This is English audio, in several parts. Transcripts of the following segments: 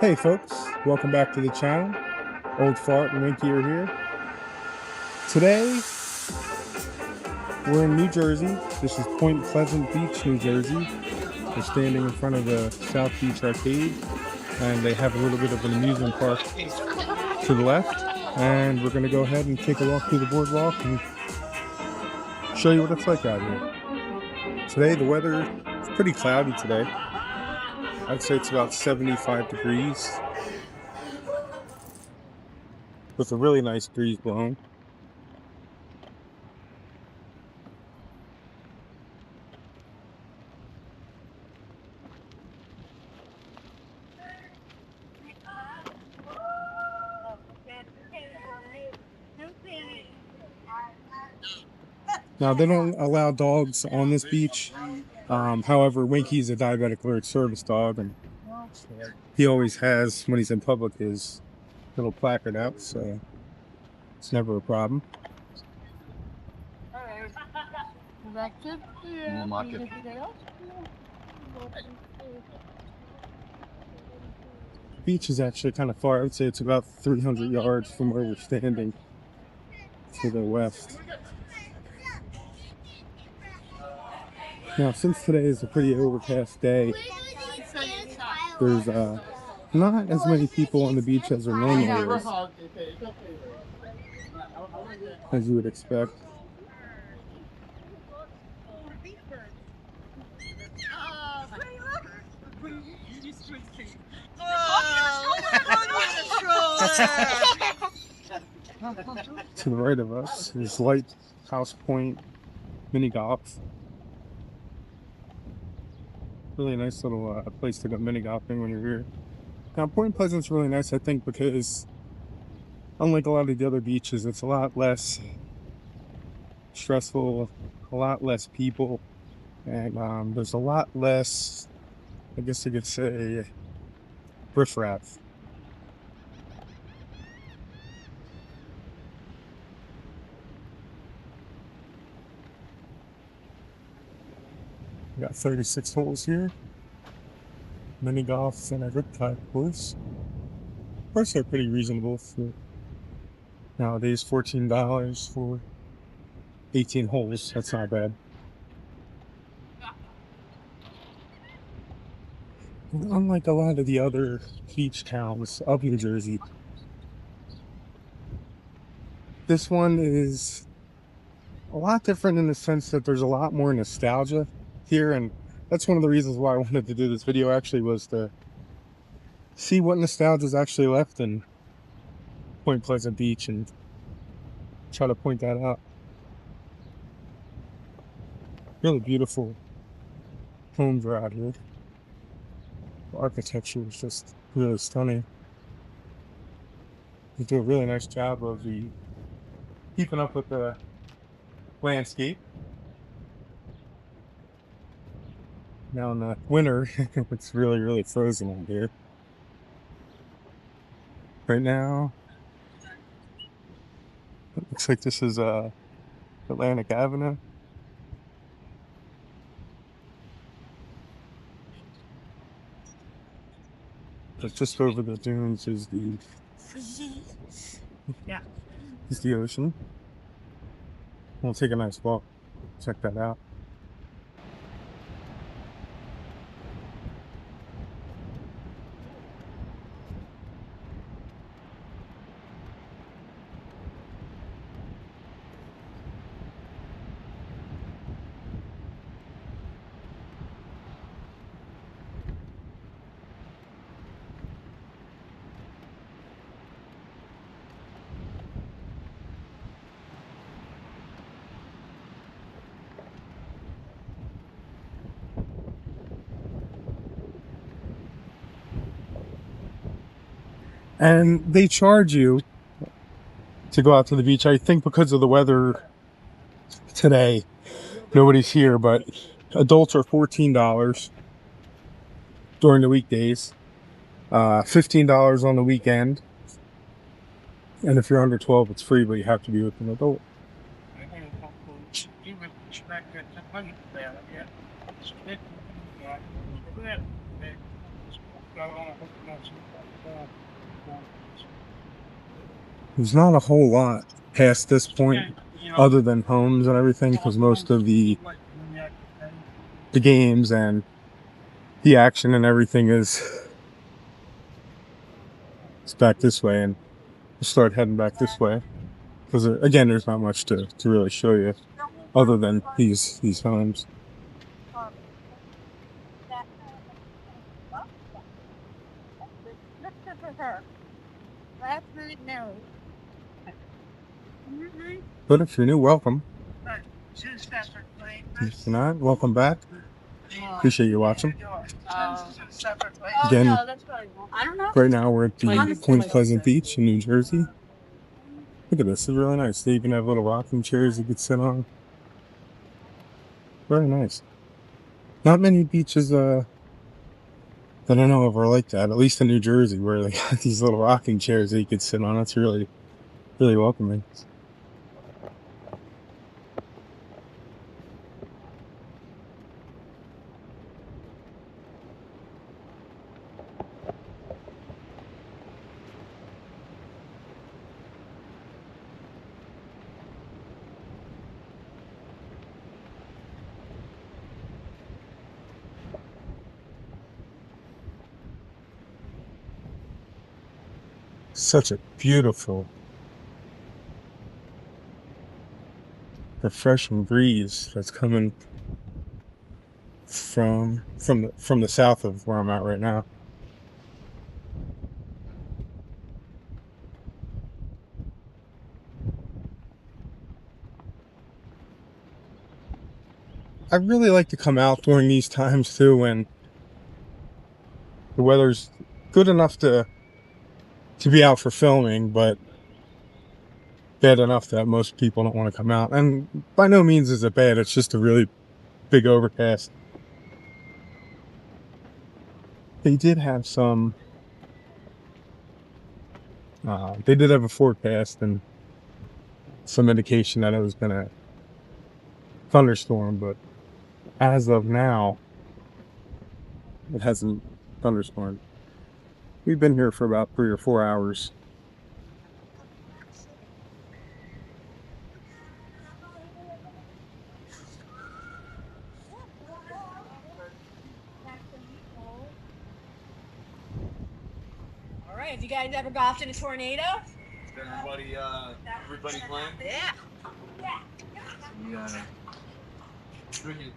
Hey folks, welcome back to the channel. Old Fart and Winky are here. Today, we're in New Jersey. This is Point Pleasant Beach, New Jersey. We're standing in front of the South Beach Arcade, and they have a little bit of an amusement park to the left. And we're gonna go ahead and take a walk through the boardwalk and show you what it's like out here. Today, the weather is pretty cloudy today. I'd say it's about 75 degrees with a really nice breeze blowing. Now, they don't allow dogs on this beach. However, Winky's a diabetic alert service dog, and he always has, when he's in public, his little placard out, so it's never a problem. The beach is actually kind of far. I would say it's about 300 yards from where we're standing to the west. Now, since today is a pretty overcast day, there's not as many people on the beach as there normally is, as you would expect. To the right of us is Lighthouse Point Mini Golf. Really nice little place to go mini golfing when you're here. Now, Point Pleasant's really nice, I think, because unlike a lot of the other beaches, it's a lot less stressful, a lot less people, and there's a lot less, I guess you could say, riffraff. We got 36 holes here. Mini golf and a riptide course. Prices are pretty reasonable for nowadays. $14 for 18 holes. That's not bad. Unlike a lot of the other beach towns of New Jersey, this one is a lot different in the sense that there's a lot more nostalgia here, and that's one of the reasons why I wanted to do this video, actually, was to see what nostalgia is actually left in Point Pleasant Beach and try to point that out. Really beautiful homes are out here. The architecture is just really stunning. They do a really nice job of keeping up with the landscape. Now in the winter, it's really frozen out here. Right now, it looks like this is Atlantic Avenue. But just over the dunes is the ocean. We'll take a nice walk. Check that out. And they charge you to go out to the beach, I think, because of the weather today. Nobody's here, but adults are $14 during the weekdays, $15 on the weekend, and if you're under 12, it's free, but you have to be with an adult. There's not a whole lot past this point other than homes and everything, because most of the games and the action and everything is back this way, and we'll start heading back this way because again there's not much to really show you other than these homes. But if you're new, welcome. If you're not, welcome back. Appreciate you watching. Again, right now we're at the Point Pleasant Beach in New Jersey. Look at this, it's really nice. They even have little rocking chairs you could sit on. Very nice. Not many beaches that I know of are like that, at least in New Jersey, where they got these little rocking chairs that you could sit on. That's really, really welcoming. Such a beautiful, refreshing breeze that's coming from the south of where I'm at right now. I really like to come out during these times too, when the weather's good enough to be out for filming, but bad enough that most people don't want to come out. And by no means is it bad, it's just a really big overcast. They did have some, they did have a forecast and some indication that it was gonna thunderstorm, but as of now, it hasn't thunderstormed. We've been here for about 3 or 4 hours. All right, have you guys ever golfed in a tornado? Everybody playing? Yeah. Three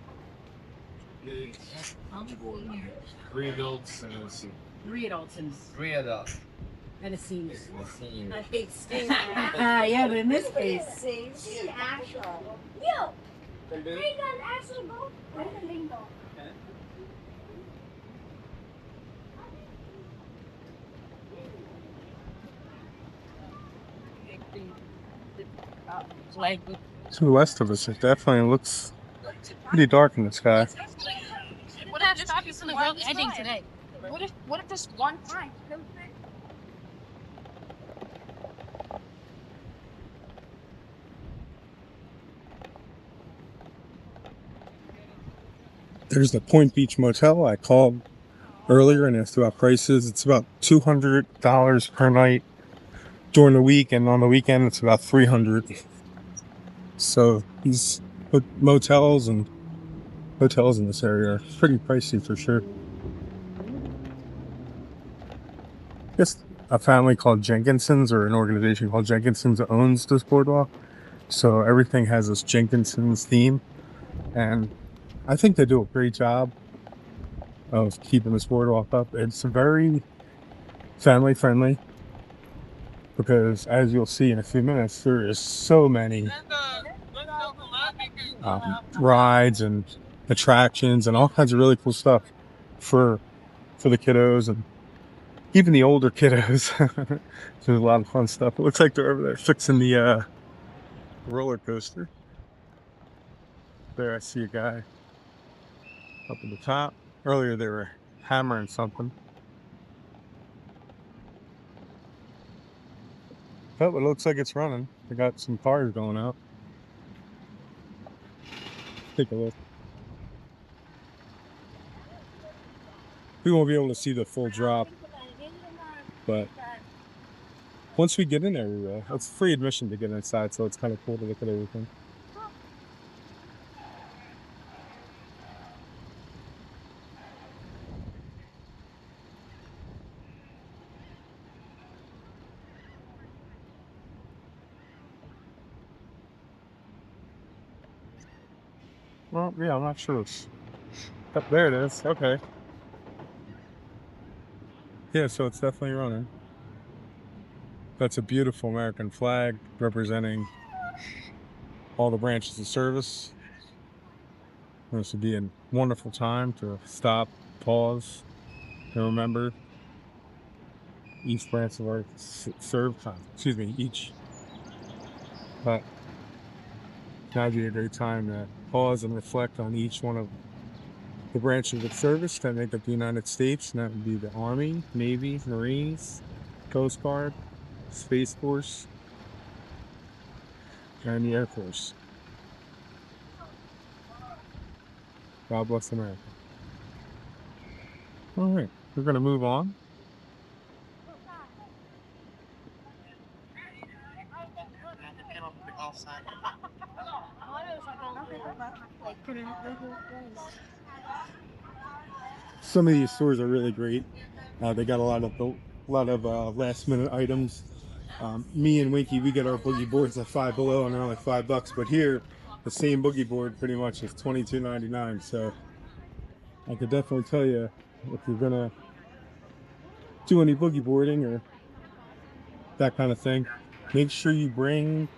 adults and a senior. 3 adults and Three adults. a senior. A senior. Yeah, but in this case. To the west of us, it definitely looks pretty dark in the sky. What if it's obviously the world ending today? What if this one time? There's the Point Beach Motel. I called earlier and asked about prices. It's about $200 per night during the week, and on the weekend it's about $300. So these motels and hotels in this area are pretty pricey for sure. Just a family called Jenkinson's, or an organization called Jenkinson's, that owns this boardwalk. So everything has this Jenkinson's theme, and I think they do a great job of keeping this boardwalk up. It's very family friendly because, as you'll see in a few minutes, there is so many rides and attractions and all kinds of really cool stuff for the kiddos and even the older kiddos. There's a lot of fun stuff. It looks like they're over there fixing the roller coaster. There, I see a guy up at the top. Earlier they were hammering something. Oh, it looks like it's running. They got some cars going out. Take a look. we won't be able to see the full drop, but once we get in there, we will. It's free admission to get inside, so it's kind of cool to look at everything. Well, yeah, I'm not sure. Up there it is. Okay. Yeah, so it's definitely running. That's a beautiful American flag representing all the branches of service. This would be a wonderful time to stop, pause, to remember each branch of our each. But that'd be a great time to pause and reflect on each one of the branches of service that make up the United States, and that would be the Army, Navy, Marines, Coast Guard, Space Force, and the Air Force. God bless America. All right, we're going to move on. Some of these stores are really great. They got a lot of last minute items. Me and Winky, we get our boogie boards at Five Below, and they're only $5. But here, the same boogie board pretty much is $22.99. So I could definitely tell you, if you're gonna do any boogie boarding or that kind of thing, make sure you bring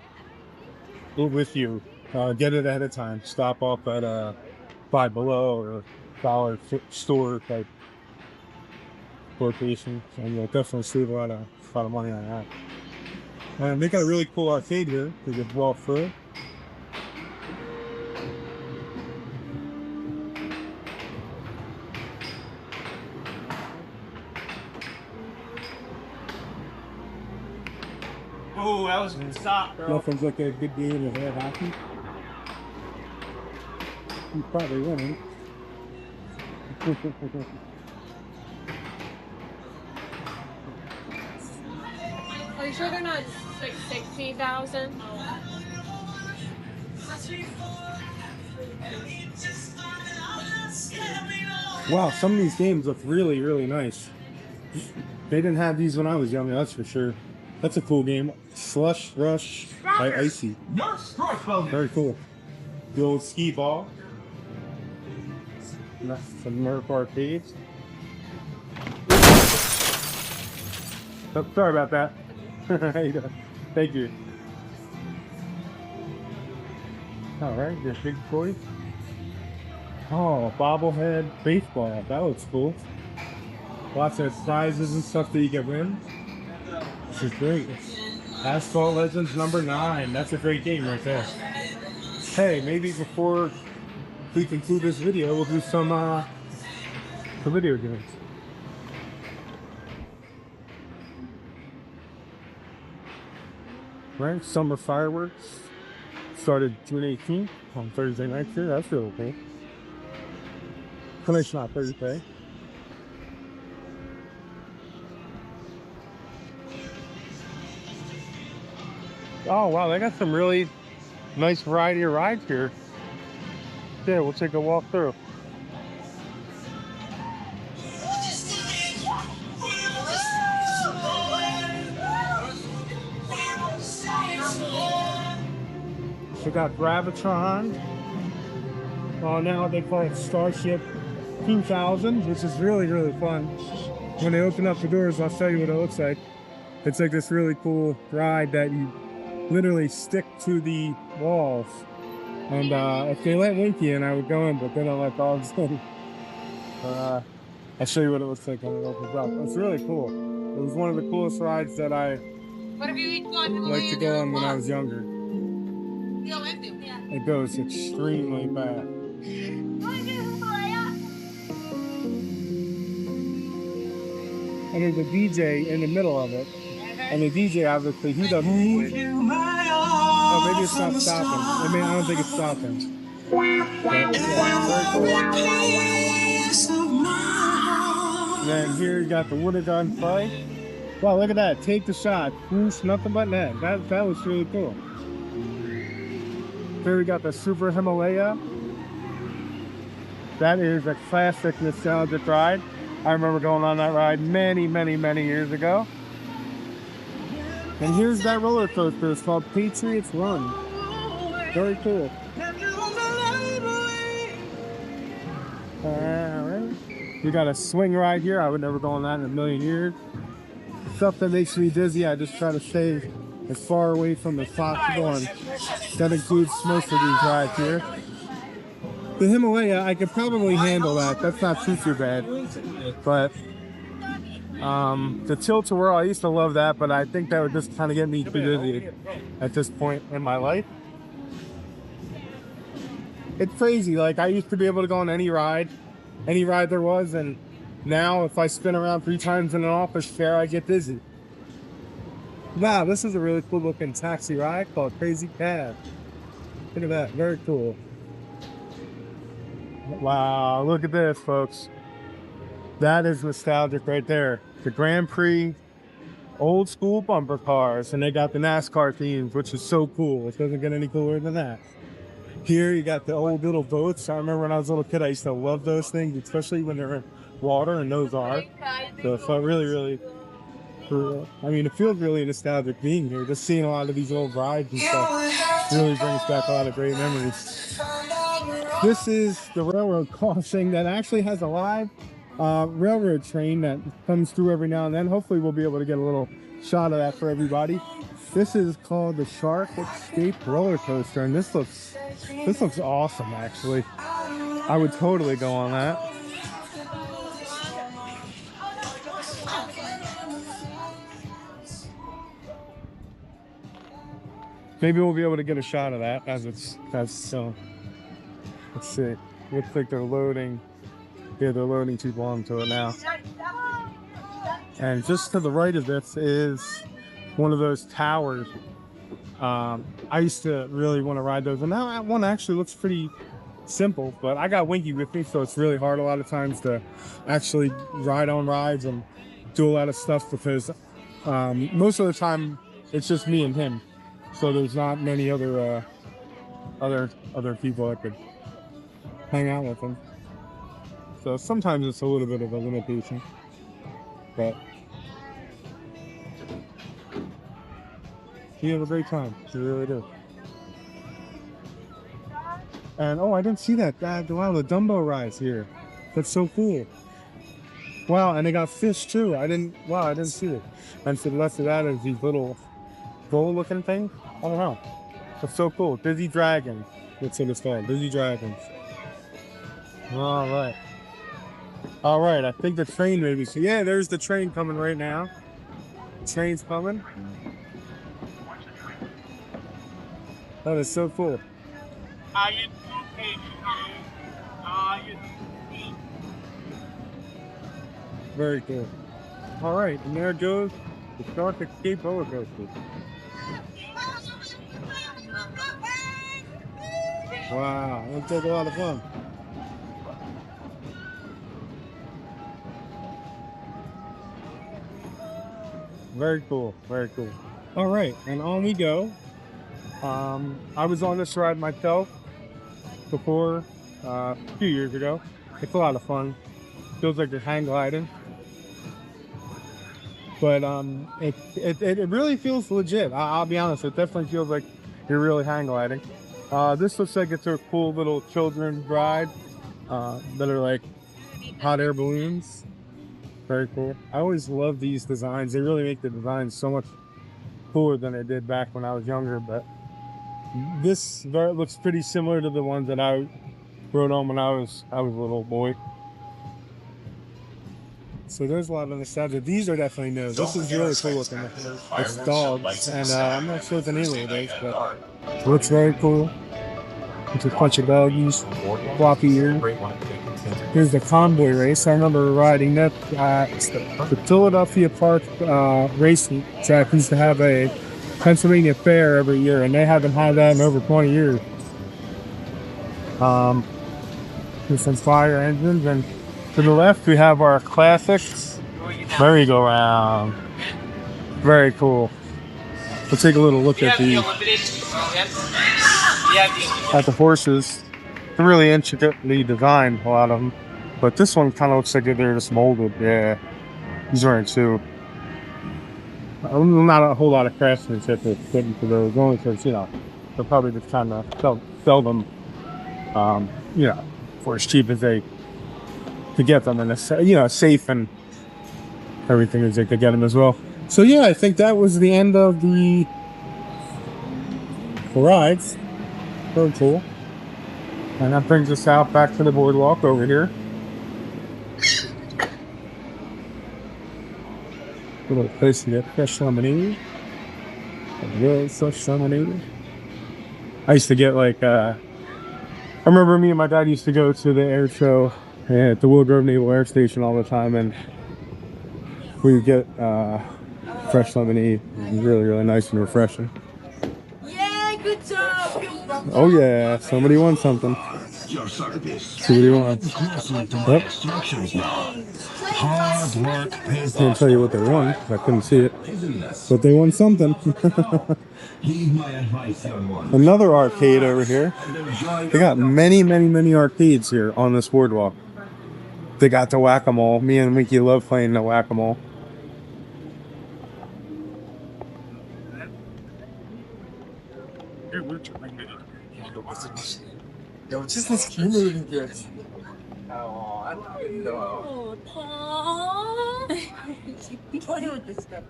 it with you. Get it ahead of time. Stop off at a Five Below or dollar store type location, and you'll definitely save a lot of money on that. And they got a really cool arcade here to get walk through. Oh, that was a good stop, bro. Nothing's like a good game of air hockey. He's probably winning. Are you sure they're not like 60,000? Wow, some of these games look really, really nice. They didn't have these when I was young, that's for sure. That's a cool game. Slush Rush by Icy. Very cool. The old skee ball. That's some Nerf arcades. Oh, sorry about that. How you doing? Thank you. All right, there's big toys. Oh, bobblehead baseball. That looks cool. Lots of prizes and stuff that you can win. This is great. Asphalt Legends #9. That's a great game right there. Hey, maybe before we conclude this video, we'll do some video games. Right, summer fireworks started June 18th on Thursday night here. That's really cool. Finish not Thursday. Oh wow, they got some really nice variety of rides here. Yeah, we'll take a walk through. We got Gravitron. Oh, now they call it Starship 2000, which is really, really fun. When they open up the doors, I'll show you what it looks like. It's like this really cool ride that you literally stick to the walls. And if they let Winky in, I would go in, but they don't let dogs in. I'll show you what it looks like when it opens up. It's really cool. It was one of the coolest rides that I liked to go on when I was younger. It goes extremely fast. And there's a DJ in the middle of it. And the DJ, obviously, he doesn't play. Oh, maybe it's not stopping. I mean, I don't think it's stopping. But, yeah, very cool. And then here you got the water gun fight. Wow, look at that. Take the shot. Whoosh, nothing but net. That was really cool. Here we got the Super Himalaya. That is a classic nostalgic ride. I remember going on that ride many years ago. And here's that roller coaster. It's called Patriots Run. Very cool. Alright. We got a swing ride here. I would never go on that in a million years. Stuff that makes me dizzy, I just try to stay as far away from as possible, and that includes most of these rides here. The Himalaya, I could probably handle that. That's not too bad. But the tilt-a-whirl, I used to love that, but I think that would just kind of get me too dizzy at this point in my life. It's crazy. Like, I used to be able to go on any ride there was, and now if I spin around 3 times in an office chair, I get dizzy. Wow, this is a really cool looking taxi ride called Crazy Cab. Look at that, very cool. Wow, look at this, folks. That is nostalgic right there. The Grand Prix old school bumper cars, and they got the NASCAR themes, which is so cool. It doesn't get any cooler than that. Here you got the old little boats. I remember when I was a little kid, I used to love those things, especially when they're in water, and those are. So it felt really cool. I mean, it feels really nostalgic being here. Just seeing a lot of these old rides and stuff really brings back a lot of great memories. This is the railroad crossing that actually has a live railroad train that comes through every now and then. Hopefully we'll be able to get a little shot of that for everybody. This is called the Shark Escape roller coaster, and this looks awesome. Actually, I would totally go on that. Maybe we'll be able to get a shot of that as let's see. Looks like they're loading. Yeah, they're loading people onto it now. And just to the right of this is one of those towers. I used to really want to ride those, and now that one actually looks pretty simple, but I got Winky with me, so it's really hard a lot of times to actually ride on rides and do a lot of stuff, because most of the time it's just me and him, so there's not many other people that could hang out with him. So sometimes it's a little bit of a limitation, but you have a great time. You really do. And oh, I didn't see that. Wow, the Dumbo rides here. That's so cool. Wow, and they got fish too. I didn't see it. And to the left of that is these little bowl-looking things. I don't know. That's so cool. Dizzy Dragon. That's what it's called. Dizzy Dragons. All right. All right. I think the train maybe. So yeah, there's the train coming right now. The train's coming. That is so cool. Very cool. All right, and there goes the Shark Escape roller coaster. Wow, that looks like a lot of fun. Very cool, very cool. All right, and on we go. I was on this ride myself before a few years ago. It's a lot of fun. Feels like you're hang gliding, but it really feels legit. I'll be honest, it definitely feels like you're really hang gliding. This looks like it's a cool little children's ride that are like hot air balloons. Very cool. I always love these designs. They really make the designs so much cooler than they did back when I was younger, but this looks pretty similar to the ones that I rode on when I was a little boy. So there's a lot of nostalgia. These are definitely new. This is really cool looking. It's dogs, and I'm not sure what the name of it is, but it looks very cool. It's a bunch of doggies, floppy ears. Here's the convoy race. I remember riding that. The Philadelphia Park racing track used to have a Pennsylvania Fair every year, and they haven't had that in over 20 years. There's some fire engines, and To the left, we have our classic merry-go-round. Very cool. Let's take a little look at the horses. They're really intricately designed, a lot of them. But this one kind of looks like they're just molded. Yeah, these aren't too. Not a whole lot of craftsmanship to put into those, only because, you know, they'll probably just kind of sell them, you know, for as cheap as they could get them, and you know, safe and everything as they could get them as well. So yeah, I think that was the end of the rides. Very cool. And that brings us out back to the boardwalk over here. A little place to get fresh lemonade. Real fresh lemonade. I used to get like, I remember me and my dad used to go to the air show at the Wilgrove Naval Air Station all the time, and we would get fresh lemonade. It was really, really nice and refreshing. Yeah, good job. Oh yeah, somebody won something. Your service. Somebody won. Yep. Instructions now. Hard work pays I can't tell you what they won. I couldn't see it, but they won something. Heed my advice, young one. Another arcade over here. They got many, many, many arcades here on this boardwalk. They got the whack-a-mole. Me and Winky love playing the whack-a-mole. Yo, just this moving good. Oh, I don't even know. Oh, Keep playing with this stuff.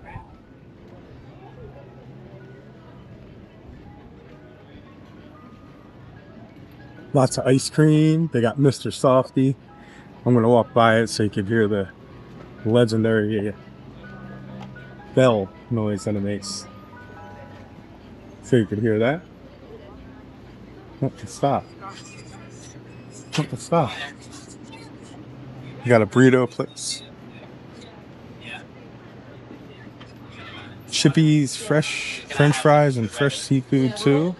Lots of ice cream. They got Mr. Softy. I'm going to walk by it so you can hear the legendary bell noise that it makes. So you can hear that. Not to stop. Not to stop. You got a burrito place. Chippy's fresh French fries and fresh seafood too.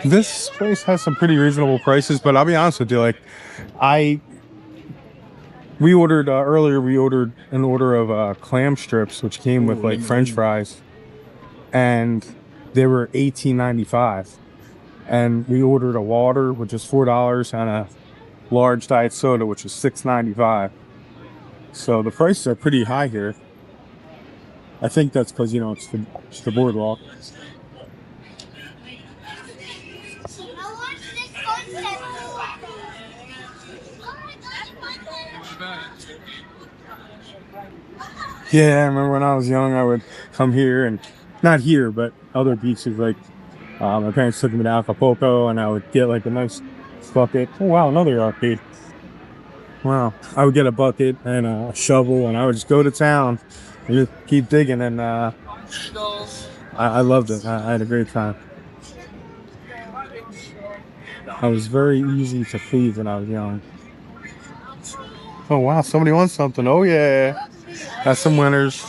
This place has some pretty reasonable prices, but I'll be honest with you, like, we ordered earlier. We ordered an order of clam strips, which came with like French fries, and they were $18.95. And we ordered a water, which is $4, and a large diet soda, which is $6.95. So the prices are pretty high here. I think that's because, you know, it's the boardwalk. Yeah, I remember when I was young, I would come here, and not here, but other beaches. Like, my parents took me to Acapulco, and I would get like a nice bucket. Oh wow, another arcade. Wow, I would get a bucket and a shovel, and I would just go to town and just keep digging. And I loved it. I had a great time. I was very easy to please when I was young. Oh wow, somebody won something. Oh yeah, got some winners.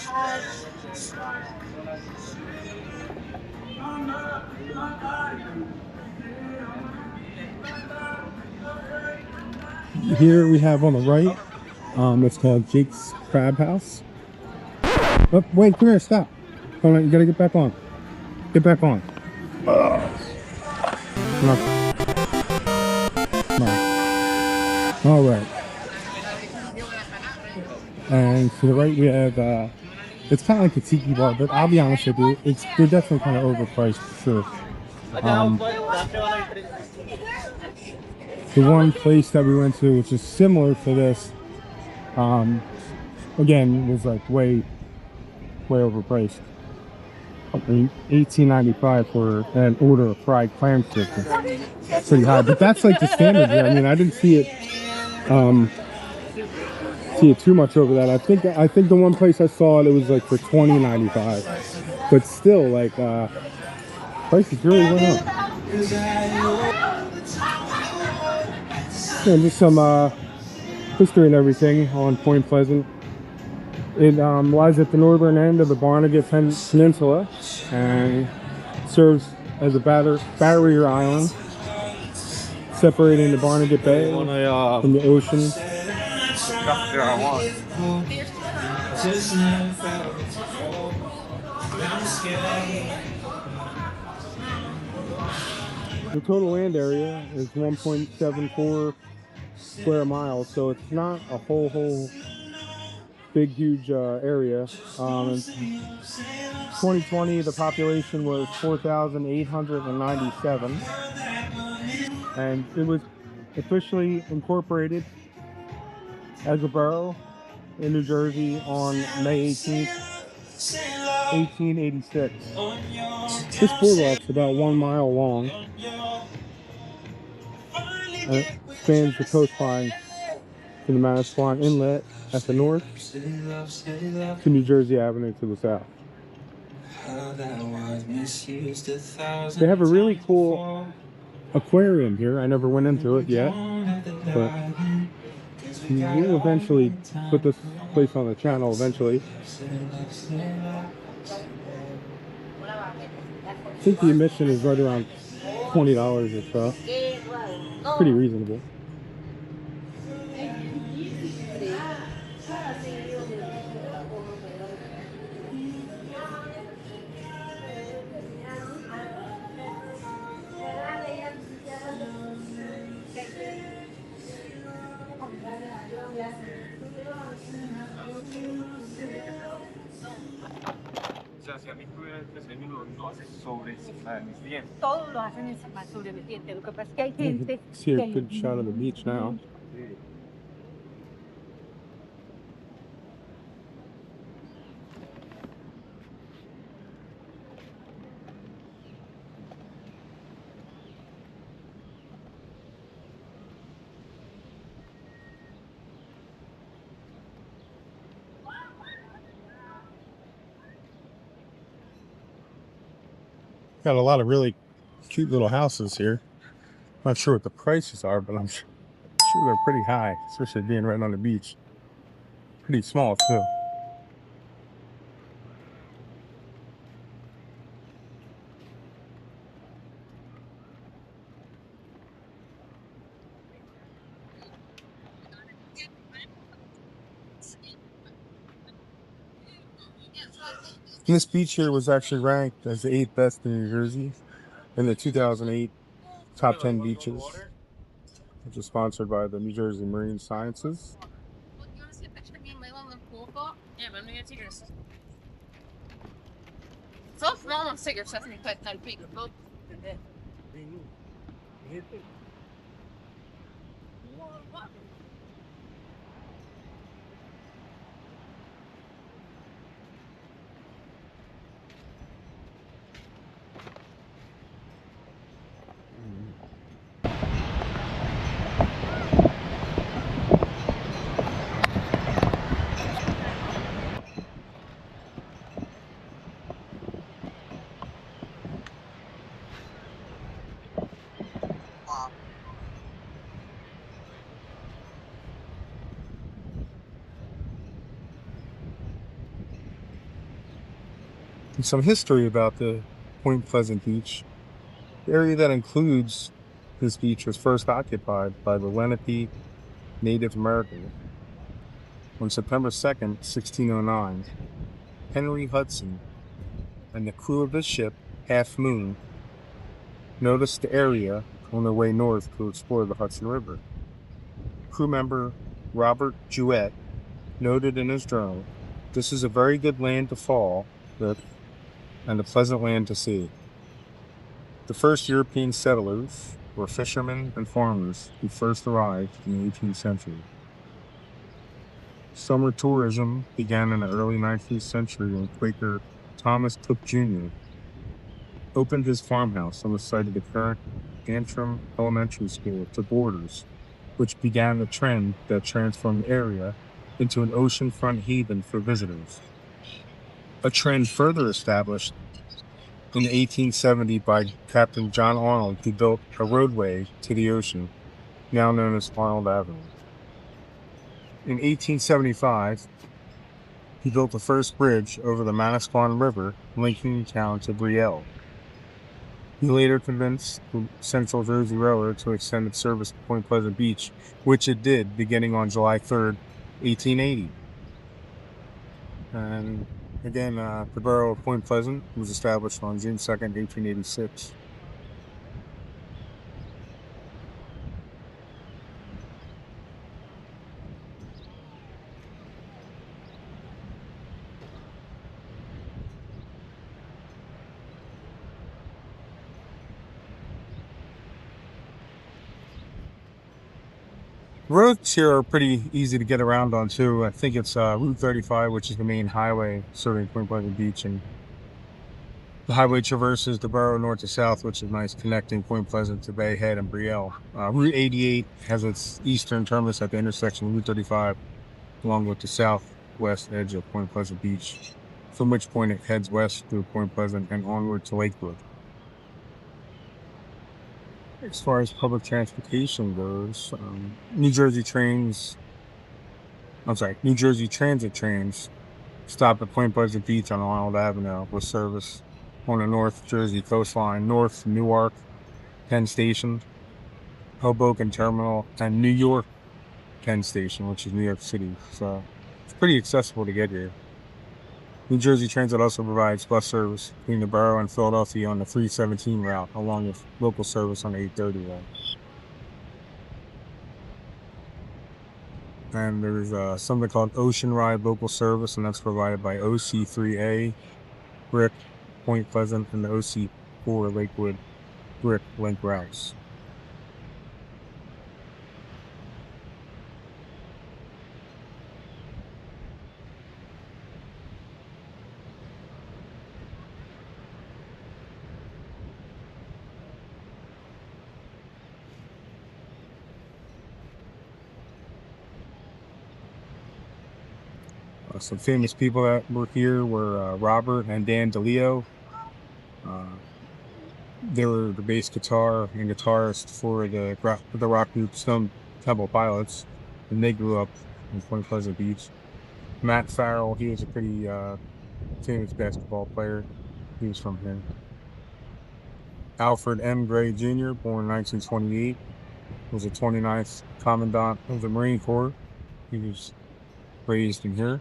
Here we have on the right, it's called Jake's Crab House. Oh, wait, come here, stop. Hold on, you gotta get back on. Get back on. Come on. All right. And to the right we have, it's kind of like a tiki bar, but I'll be honest with you, they're definitely kind of overpriced for sure. The one place that we went to, which is similar to this, again, was like way overpriced. $18.95 for an order of fried clam strips. That's pretty high, but that's like the standard here. I mean, I didn't see it too much over that. I think the one place I saw it was like for $20.95, but still, like, prices really went up. Yeah, just some history and everything on Point Pleasant. It lies at the northern end of the Barnegat Peninsula and serves as a barrier island separating the Barnegat Bay from the ocean. Stuff that I want. The total land area is 1.74 square miles, so it's not a whole big huge area. In 2020, the population was 4,897, and it was officially incorporated as a borough in New Jersey on May 18th, 1886. This boardwalk's about 1 mile long, and it spans the coastline to the Manasquan Inlet at the north to New Jersey Avenue to the south. They have a really cool aquarium here. I never went into it yet, but we'll eventually put this place on the channel eventually. I think the admission is right around $20 or so. Pretty reasonable. Todos lo hacen encima sobreviviente. Lo que pasa es que hay gente See a que good shot of the beach now. Got a lot of really cute little houses here. Not sure what the prices are, but I'm sure they're pretty high, especially being right on the beach. Pretty small too. This beach here was actually ranked as the 8th best in New Jersey in the 2008 Top 10 Beaches, which is sponsored by the New Jersey Marine Sciences. And some history about the Point Pleasant Beach. The area that includes this beach was first occupied by the Lenape Native Americans. On September 2nd, 1609, Henry Hudson and the crew of his ship, Half Moon, noticed the area on their way north to explore the Hudson River. Crew member Robert Jewett noted in his journal, "This is a very good land to fall with and a pleasant land to see." The first European settlers were fishermen and farmers who first arrived in the 18th century. Summer tourism began in the early 19th century when Quaker Thomas Cook Jr. opened his farmhouse on the site of the current Antrim Elementary School to boarders, which began the trend that transformed the area into an oceanfront haven for visitors. A trend further established in 1870 by Captain John Arnold, who built a roadway to the ocean, now known as Arnold Avenue. In 1875, he built the first bridge over the Manasquan River, linking the town to Brielle. He later convinced the Central Jersey Railroad to extend its service to Point Pleasant Beach, which it did beginning on July 3rd, 1880. And again, the borough of Point Pleasant was established on June 2nd, 1886. Roads here are pretty easy to get around on too. I think it's Route 35, which is the main highway serving Point Pleasant Beach, and the highway traverses the borough north to south, which is nice, connecting Point Pleasant to Bay Head and Brielle. Route 88 has its eastern terminus at the intersection of Route 35, along with the southwest edge of Point Pleasant Beach, from which point it heads west through Point Pleasant and onward to Lakewood. As far as public transportation goes, New Jersey Transit trains stop at Point Pleasant Beach on Arnold Avenue with service on the North Jersey coastline, north from Newark, Penn Station, Hoboken Terminal, and New York Penn Station, which is New York City. So it's pretty accessible to get here. New Jersey Transit also provides bus service between the borough and Philadelphia on the 317 route, along with local service on the 830 route. And there's something called Ocean Ride local service, and that's provided by OC3A, Brick, Point Pleasant, and the OC4 Lakewood Brick link routes. Some famous people that were here were Robert and Dan DeLeo. They were the bass guitar and guitarist for the rock group Stone Temple Pilots, and they grew up in Point Pleasant Beach. Matt Farrell, he was a pretty famous basketball player. He was from here. Alfred M. Gray Jr., born in 1928, was a 29th Commandant of the Marine Corps. He was raised in here.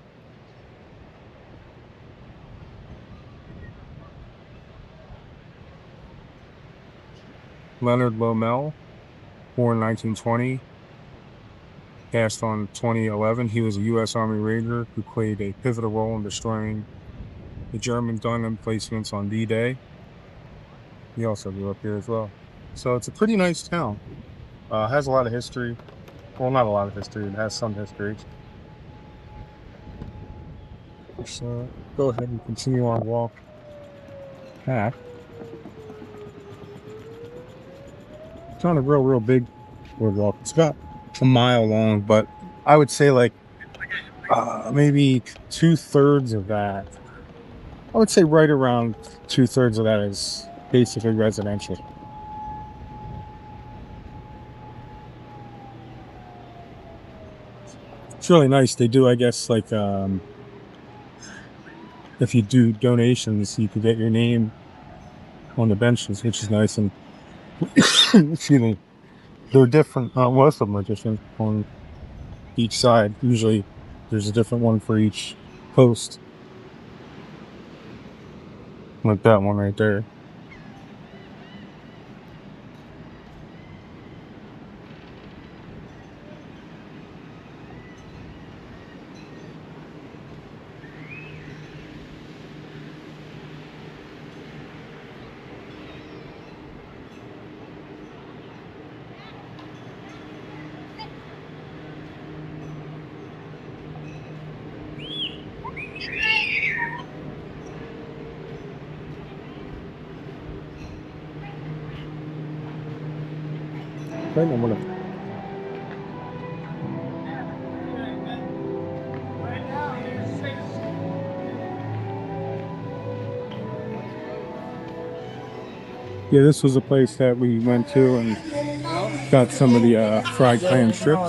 Leonard Lomel, born in 1920, passed on 2011. He was a U.S. Army Ranger who played a pivotal role in destroying the German gun emplacements on D-Day. He also grew up here as well. So it's a pretty nice town. Has a lot of history. Well, not a lot of history. It has some history. Let's go ahead and continue our walk back. It's not a real big boardwalk. It's about a mile long, but I would say like maybe 2/3 of that. I would say right around 2/3 of that is basically residential. It's really nice. They do, I guess, like if you do donations, you can get your name on the benches, which is nice. And excuse me, they're different. Most of them are different on each side. Usually, there's a different one for each post, like that one right there. Right, I'm gonna. Yeah, this was a place that we went to and got some of the fried clam strips.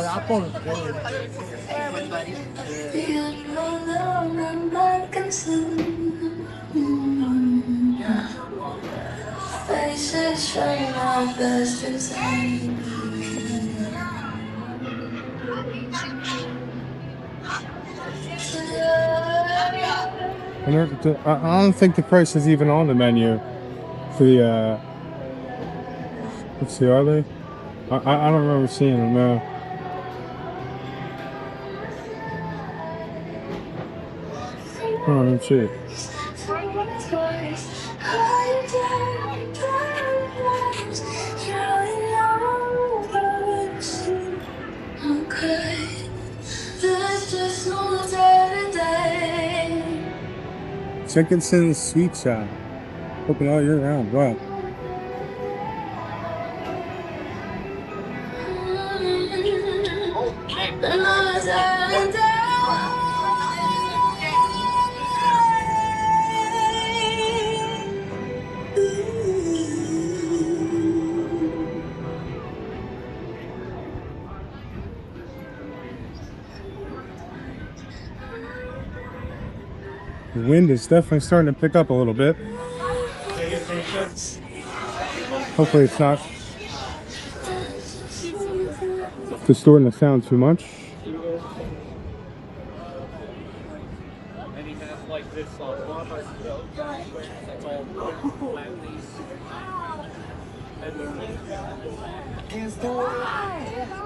And I don't think the price is even on the menu for the, let's see, are they? I don't remember seeing them, no. Oh, that's it. Jenkinson's Sweet Shop. Open all year round. Wow. The wind is definitely starting to pick up a little bit. Hopefully it's not distorting the sound too much.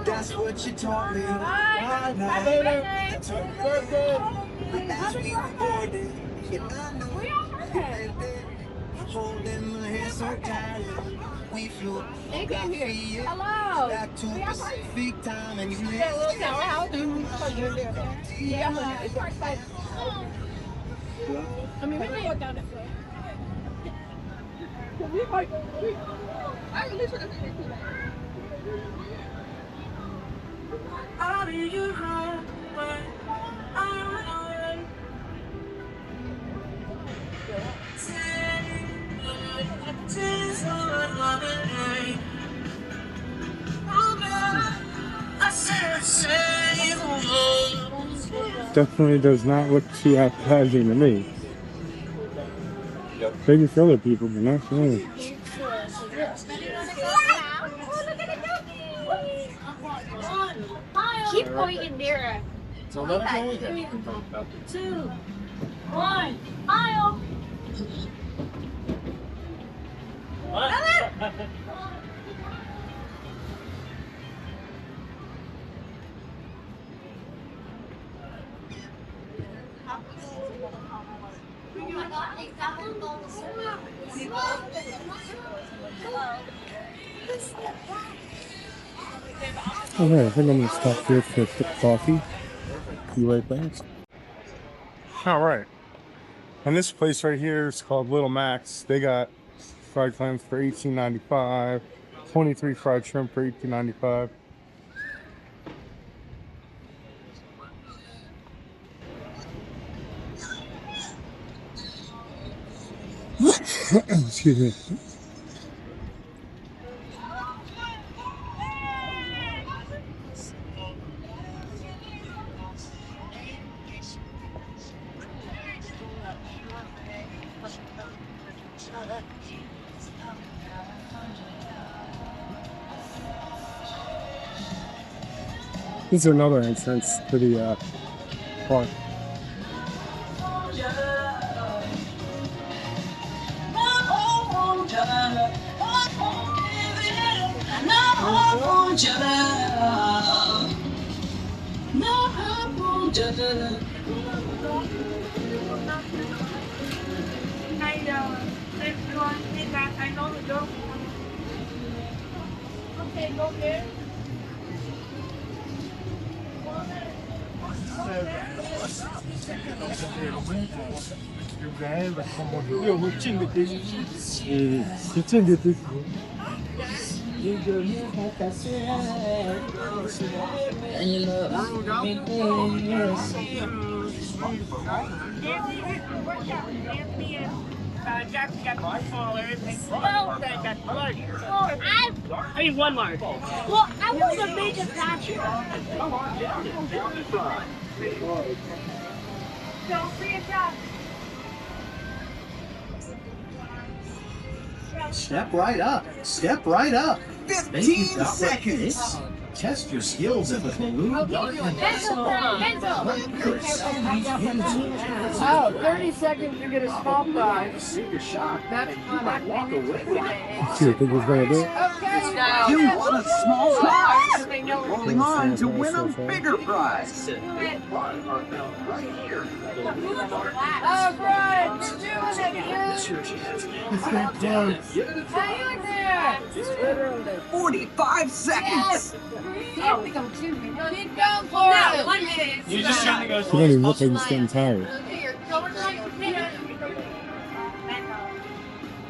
That's what you taught me. Holding my hand so tight. We flew Hello. back to Pacific time and you I mean, we can go down this way. I'll be your home when I'm alone. Definitely does not look too appetizing to me. Maybe for other people, but not for me. Keep pointing there. So let us know again. 2, 1, aisle. Okay, I think I'm gonna stop here for a quick coffee. Be right back. All right. And this place right here is called Little Mac's. They got fried clams for $18.95, 23 fried shrimp for $18.95. Excuse me. This is another entrance to the park. I know the door. Okay, go there. Jack's got one smaller, got large. I mean, one large. Well, I was a major passion. Don't free a job. Step right up. Step right up. 15 seconds. Test your skills at the balloon dart and Oh, 30 seconds to get a small prize. take a shot. That's fun. Walk away. See what was gonna do? You want a small prize? Holding on to win a bigger prize. All right, we're doing it, kids. Hang in there. 45 seconds. Keep going for it. 1 minute. You're just trying to go He don't even look like he's getting tired.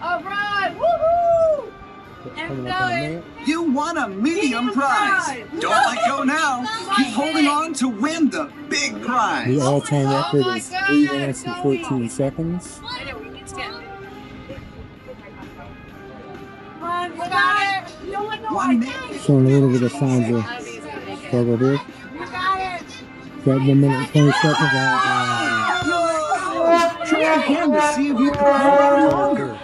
All right, woohoo! Coming up in a minute. You won a medium prize. Don't let go now. Keep holding on to win the big The prize. all-time record is 3 minutes and 14 seconds. We got it. 1 minute. Showing a little bit of signs of struggle there. We got it. Got 1 minute and 20 seconds. Try again to see if you can hold on longer.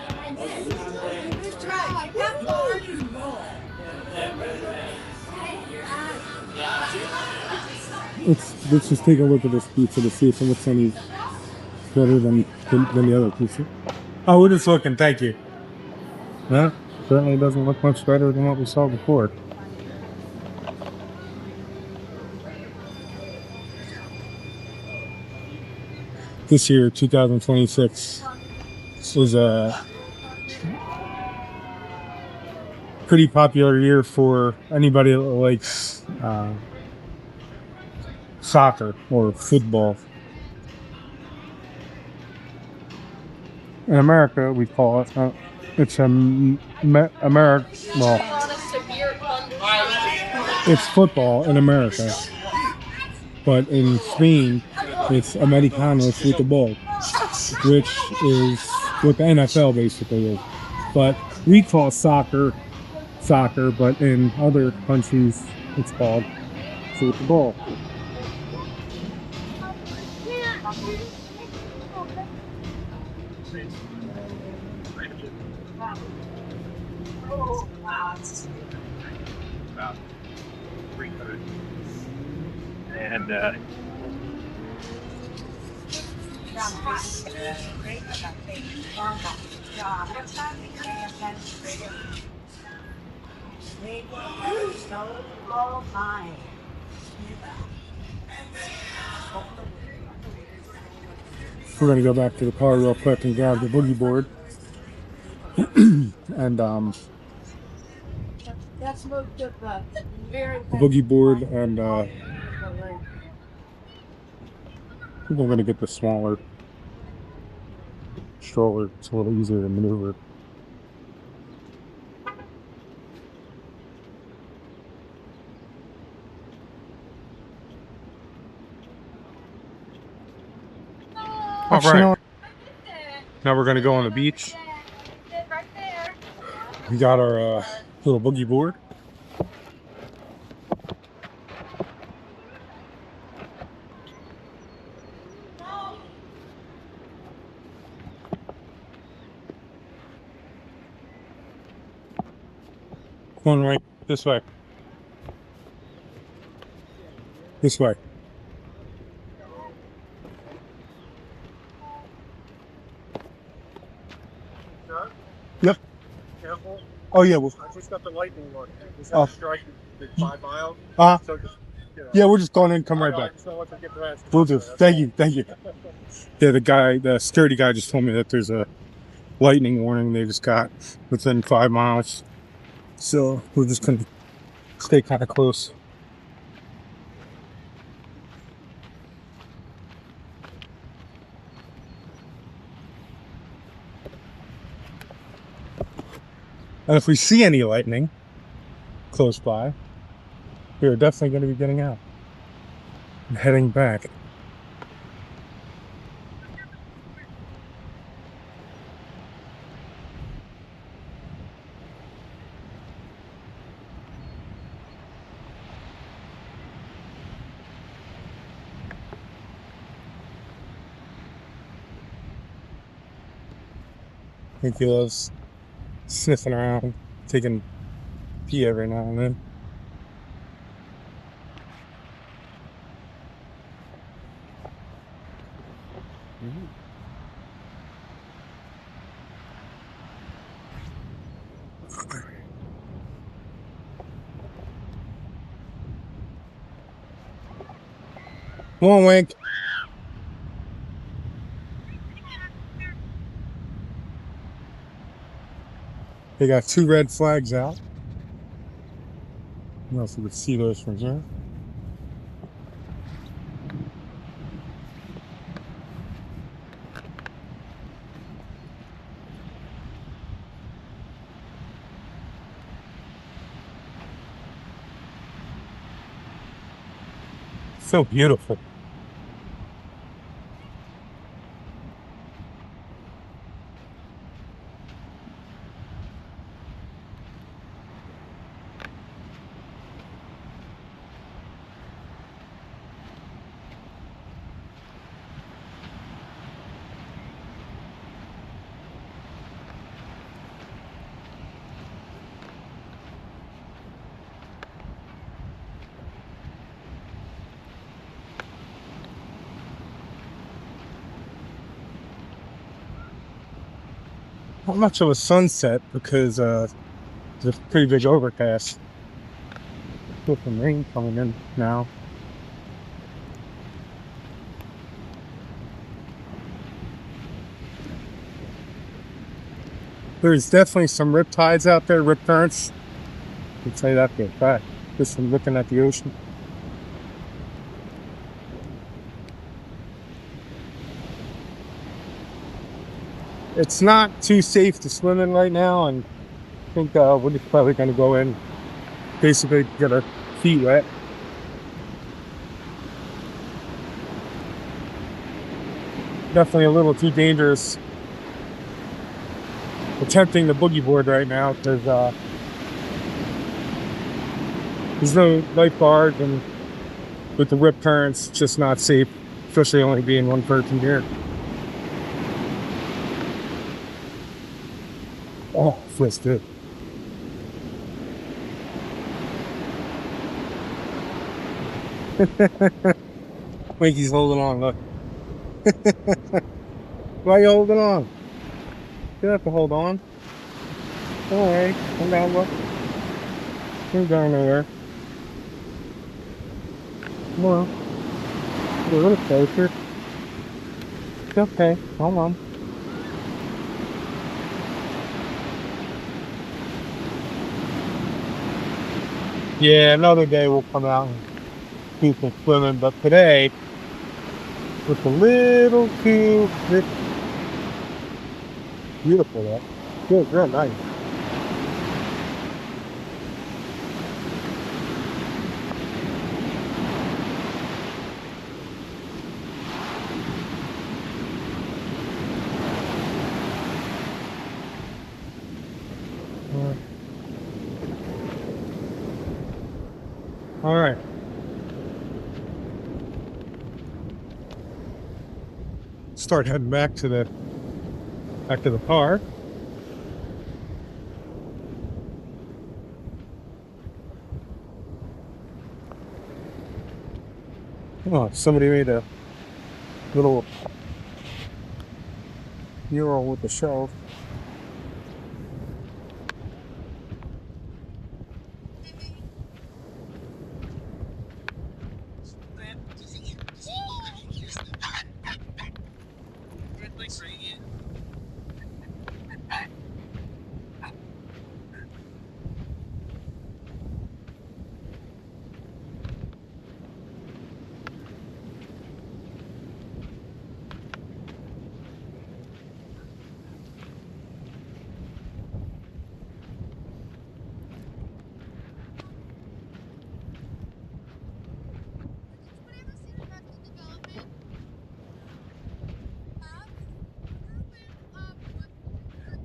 Let's just take a look at this pizza to see if it looks any better than the other pizza. Oh, we're just looking. Thank you. No, certainly doesn't look much better than what we saw before. This year, 2026, was a pretty popular year for anybody that likes soccer or football. In America, we call it. It's America. Well, it's football in America, but in Spain, it's Americanos with the ball, which is what the NFL basically is. But we call soccer, but in other countries, it's called football. About 300. And we're gonna go back to the car real quick and grab the boogie board. And That's moved to the very the boogie board, and I think we're gonna get the smaller stroller. It's a little easier to maneuver. All right. Now we're gonna go on the beach. We got our little boogie board. Going right this way. This way. Yep. careful. Oh yeah. Well, I just got the lightning one. Just Oh. strike the 5 miles. So just, yeah, we're just going in and come right back. So once I get the rest. We'll do. Thank you. Yeah, the security guy just told me that there's a lightning warning they just got within 5 miles. So we're just gonna stay kind of close. And if we see any lightning close by, we are definitely going to be getting out and heading back. I think he loves sniffing around, taking pee every now and then. Come on, Wink. They got 2 red flags out. I don't know if you could see those from here. So beautiful. Not much of a sunset because there's a pretty big overcast. With some rain coming in now. There's definitely some rip tides out there, rip currents. I can tell you that for a fact, just from looking at the ocean. It's not too safe to swim in right now, and I think we're just probably going to go in, basically get our feet wet. Definitely a little too dangerous attempting the boogie board right now because there's no lifeguard, and with the rip currents, it's just not safe, especially only being one person here. Oh, feels good. Winky's holding on, look. Why are you holding on? You don't have to hold on. Don't worry. Come down, look. You're going nowhere. Come on. A little closer. It's okay. Hold on. Yeah, another day we'll come out and do some swimming, but today was a little too beautiful though. Feels real nice. All right. Start heading back to the car. Oh, somebody made a little mural with the shelf.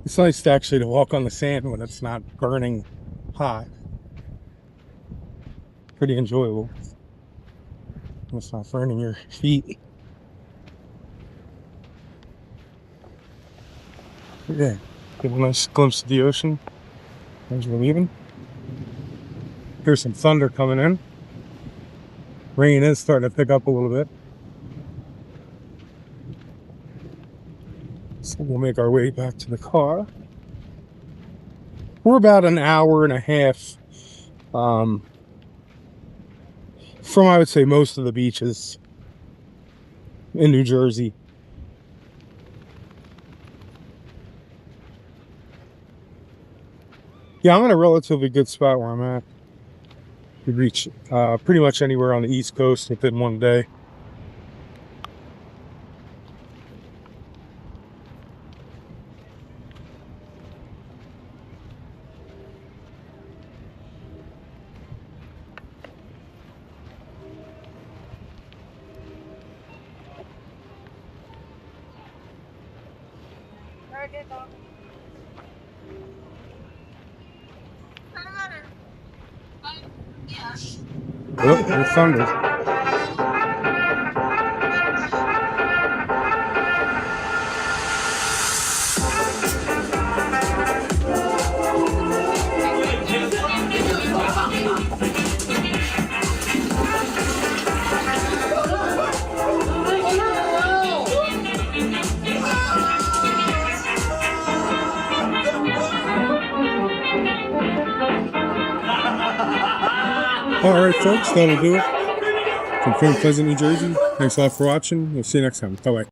It's nice to actually to walk on the sand when it's not burning hot. Pretty enjoyable. It's not burning your feet. Yeah, get a nice glimpse of the ocean as we're leaving. Here's some thunder coming in. Rain is starting to pick up a little bit. So we'll make our way back to the car. We're about an hour and a half from, I would say, most of the beaches. in New Jersey. Yeah, I'm in a relatively good spot where I'm at. You reach pretty much anywhere on the East Coast within one day. Oh, there's thunder. Alright folks, that'll do it. From Point Pleasant, New Jersey. Thanks a lot for watching. We'll see you next time. Bye-bye.